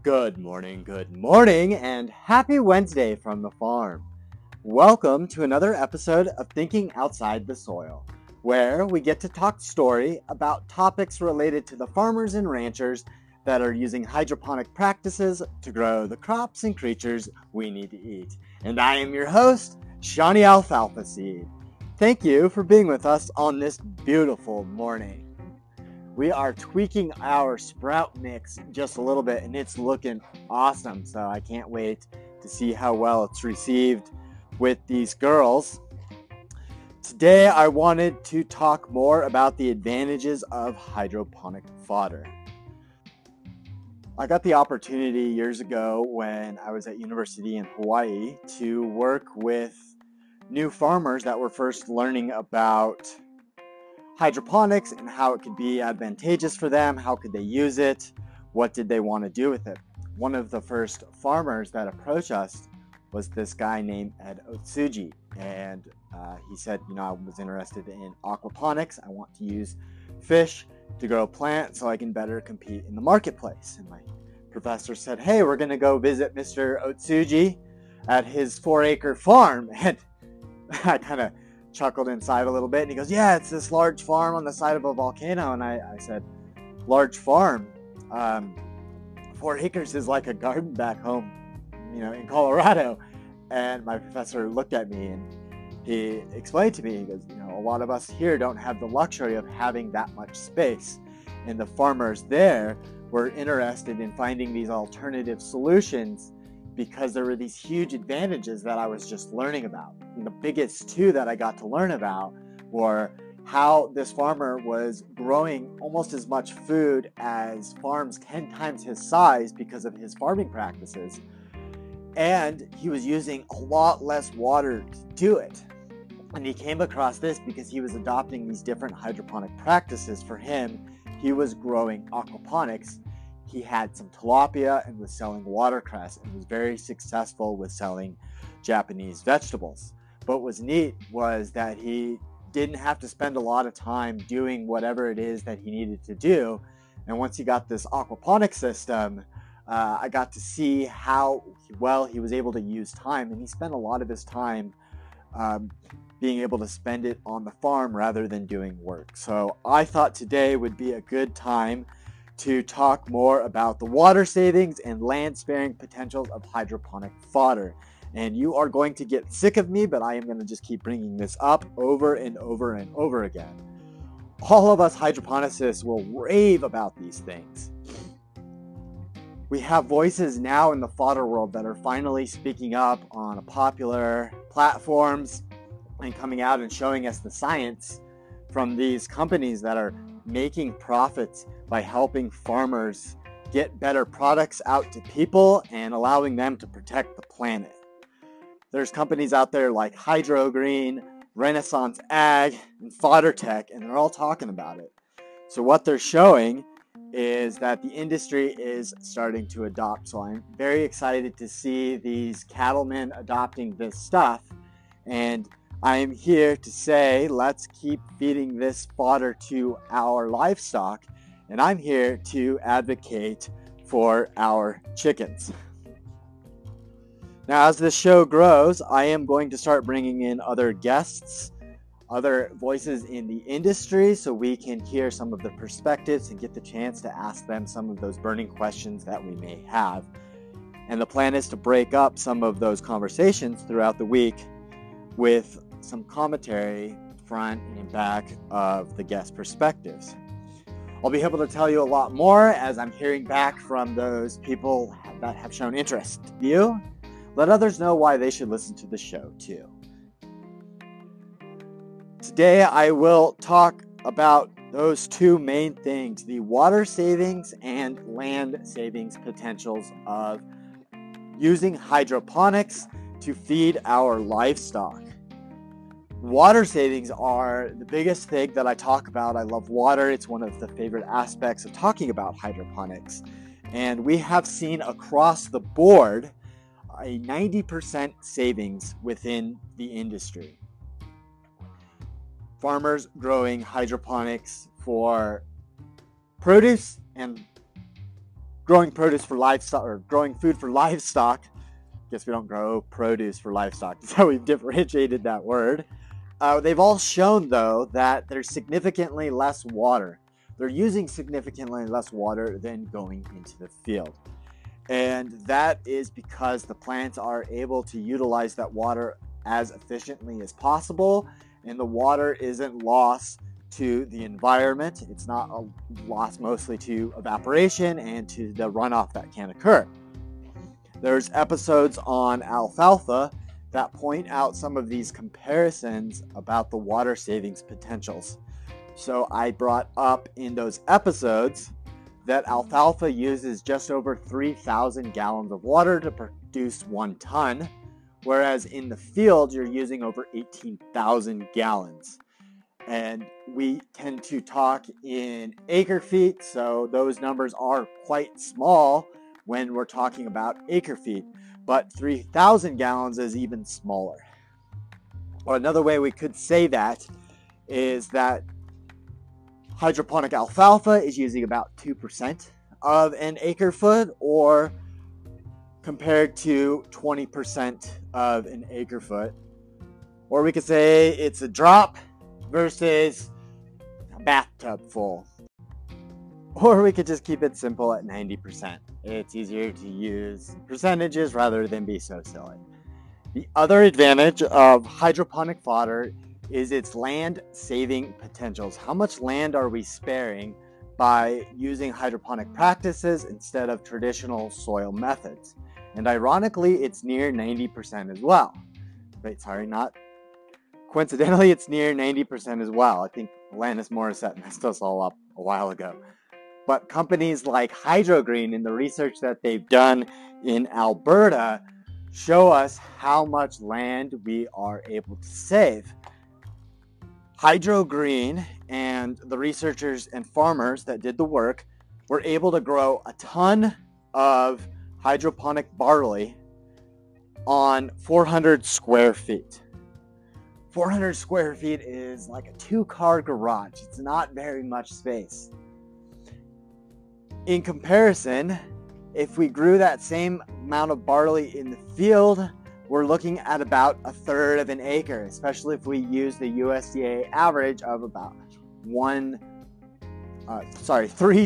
Good morning, and happy Wednesday from the farm. Welcome to another episode of Thinking Outside the Soil, where we get to talk story about topics related to the farmers and ranchers that are using hydroponic practices to grow the crops and creatures we need to eat. And I am your host, Seany Alfalfaseed. Thank you for being with us on this beautiful morning. We are tweaking our sprout mix just a little bit, and it's looking awesome. So I can't wait to see how well it's received with these girls. Today, I wanted to talk more about the advantages of hydroponic fodder. I got the opportunity years ago when I was at university in Hawaii to work with new farmers that were first learning about hydroponics and how it could be advantageous for them, how could they use it, what did they want to do with it. One of the first farmers that approached us was this guy named Ed Otsuji, and he said, I was interested in aquaponics. I want to use fish to grow plants so I can better compete in the marketplace. And my professor said, hey, we're going to go visit Mr. Otsuji at his 4-acre farm. And I kind of chuckled inside a little bit, and he goes, yeah, it's this large farm on the side of a volcano. And I said, large farm? 4 acres is like a garden back home, in Colorado. And my professor looked at me and he explained to me, he goes, a lot of us here don't have the luxury of having that much space. And the farmers there were interested in finding these alternative solutions because there were these huge advantages that I was just learning about. And the biggest two that I got to learn about were how this farmer was growing almost as much food as farms 10 times his size because of his farming practices. And he was using a lot less water to do it. And he came across this because he was adopting these different hydroponic practices. For him, he was growing aquaponics. He had some tilapia and was selling watercress and was very successful with selling Japanese vegetables. But what was neat was that he didn't have to spend a lot of time doing whatever it is that he needed to do. And once he got this aquaponic system, I got to see how well he was able to use time. And he spent a lot of his time being able to spend it on the farm rather than doing work. So I thought today would be a good time to talk more about the water savings and land sparing potentials of hydroponic fodder. And you are going to get sick of me, but I am going to just keep bringing this up over and over and over again. All of us hydroponicists will rave about these things. We have voices now in the fodder world that are finally speaking up on popular platforms and coming out and showing us the science from these companies that are making profits by helping farmers get better products out to people and allowing them to protect the planet. There's companies out there like Hydrogreen, Renaissance Ag, and Fodder Tech, and they're all talking about it. So what they're showing is that the industry is starting to adopt. So I'm very excited to see these cattlemen adopting this stuff. And I'm here to say, let's keep feeding this fodder to our livestock. And I'm here to advocate for our chickens. Now, as this show grows, I am going to start bringing in other guests, other voices in the industry, so we can hear some of the perspectives and get the chance to ask them some of those burning questions that we may have. And the plan is to break up some of those conversations throughout the week with some commentary front and back of the guest perspectives. I'll be able to tell you a lot more as I'm hearing back from those people that have shown interest. You let others know why they should listen to the show too. Today I will talk about those two main things, the water savings and land savings potentials of using hydroponics to feed our livestock. Water savings are the biggest thing that I talk about. I love water. It's one of the favorite aspects of talking about hydroponics. And we have seen across the board a 90% savings within the industry. Farmers growing hydroponics for produce and growing produce for livestock, or growing food for livestock. Guess we don't grow produce for livestock. That's how we've differentiated that word. They've all shown, though, that there's significantly less water. They're using significantly less water than going into the field. And that is because the plants are able to utilize that water as efficiently as possible, and the water isn't lost to the environment. It's not lost mostly to evaporation and to the runoff that can occur. There's episodes on alfalfa that point out some of these comparisons about the water savings potentials. So I brought up in those episodes that alfalfa uses just over 3,000 gallons of water to produce 1 ton, whereas in the field you're using over 18,000 gallons. And we tend to talk in acre feet, so those numbers are quite small when we're talking about acre feet, but 3,000 gallons is even smaller. Or another way we could say that is that hydroponic alfalfa is using about 2% of an acre foot, or compared to 20% of an acre foot. Or we could say it's a drop versus a bathtub full. Or we could just keep it simple at 90%. It's easier to use percentages rather than be so silly. The other advantage of hydroponic fodder is its land saving potentials. How much land are we sparing by using hydroponic practices instead of traditional soil methods? And ironically, it's near 90% as well. Wait, sorry, not coincidentally, it's near 90% as well. I think Alanis Morissette messed us all up a while ago. But companies like Hydrogreen, in the research that they've done in Alberta, show us how much land we are able to save. Hydrogreen and the researchers and farmers that did the work were able to grow a ton of hydroponic barley on 400 square feet. 400 square feet is like a 2-car garage. It's not very much space. In comparison, if we grew that same amount of barley in the field, we're looking at about 1/3 of an acre, especially if we use the USDA average of about 3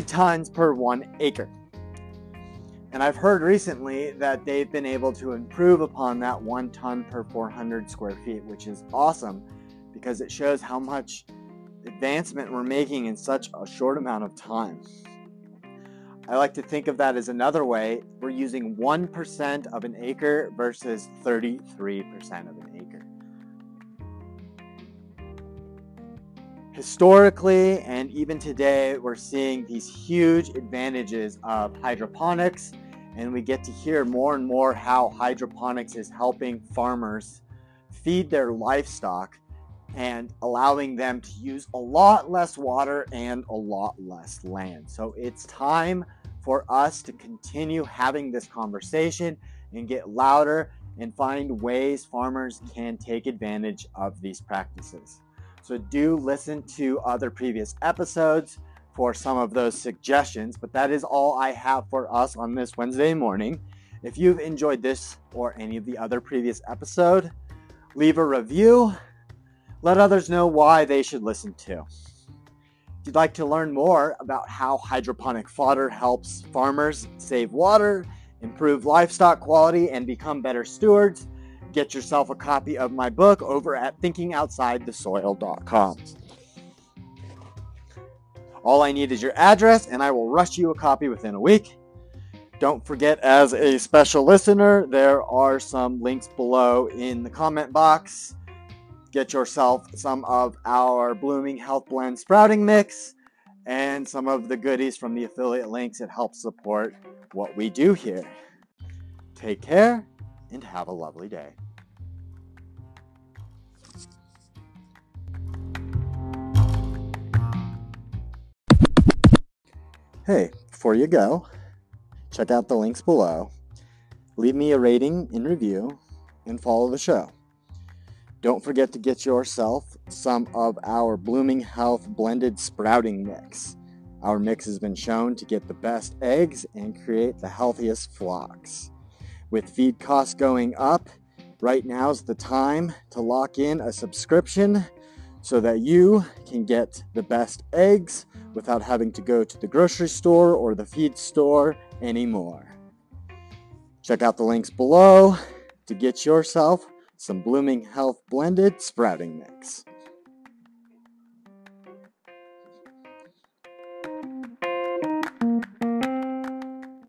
tons per 1 acre. And I've heard recently that they've been able to improve upon that 1 ton per 400 square feet, which is awesome because it shows how much advancement we're making in such a short amount of time. I like to think of that as another way. We're using 1% of an acre versus 33% of an acre. Historically, and even today, we're seeing these huge advantages of hydroponics, and we get to hear more and more how hydroponics is helping farmers feed their livestock and allowing them to use a lot less water and a lot less land. So it's time for us to continue having this conversation and get louder and find ways farmers can take advantage of these practices. So do listen to other previous episodes for some of those suggestions, but that is all I have for us on this Wednesday morning. If you've enjoyed this or any of the other previous episode, leave a review. Let others know why they should listen too. If you'd like to learn more about how hydroponic fodder helps farmers save water, improve livestock quality, and become better stewards, get yourself a copy of my book over at thinkingoutsidethesoil.com. All I need is your address, and I will rush you a copy within a week. Don't forget, as a special listener, there are some links below in the comment box. Get yourself some of our Blooming Health Blend sprouting mix and some of the goodies from the affiliate links. It helps support what we do here. Take care and have a lovely day. Hey, before you go, check out the links below. Leave me a rating and review and follow the show. Don't forget to get yourself some of our Blooming Health blended sprouting mix. Our mix has been shown to get the best eggs and create the healthiest flocks. With feed costs going up, right now's the time to lock in a subscription so that you can get the best eggs without having to go to the grocery store or the feed store anymore. Check out the links below to get yourself some Blooming Health blended sprouting mix.